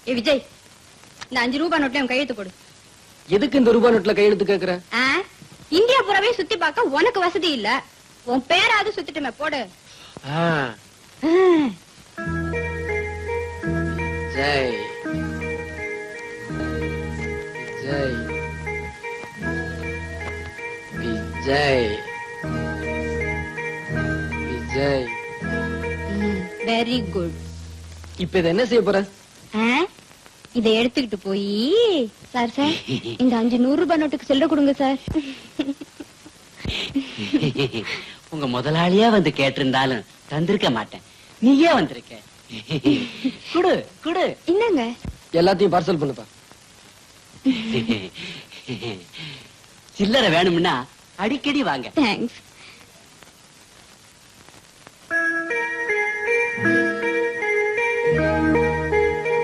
ஏ விஜய், இந்த 5 ரூபாய் நோட்ல உன் கையெழுத்து போடு. எதுக்கு இந்த ரூபாய் நோட்ல கையெழுத்து கேக்குற? இந்தியா புறவே சுத்தி பார்க்க உனக்கு வசதி இல்ல, உன் பேராவது சுத்திட்டுமே போடு. ஜெய் ஜெய் விஜய் விஜய். Very good. இப்ப இத என்ன செய்ய போற? இதை எடுத்துக்கிட்டு போய் சார் சார் இந்த 5 100 ரூபாய் நோட்டுக்கு செல்ல கொடுங்க சார். உங்க முதலாளியா வந்து கேட்டிருந்தாலும் தந்திருக்க மாட்டேன், நீயே வந்திருக்க. குடு குடு. என்னங்க? எல்லாத்தையும் பார்சல் பண்ணுப்பா. சில்லறை வேணும்னா அடிக்கடி வாங்க. தேங்க்ஸ்.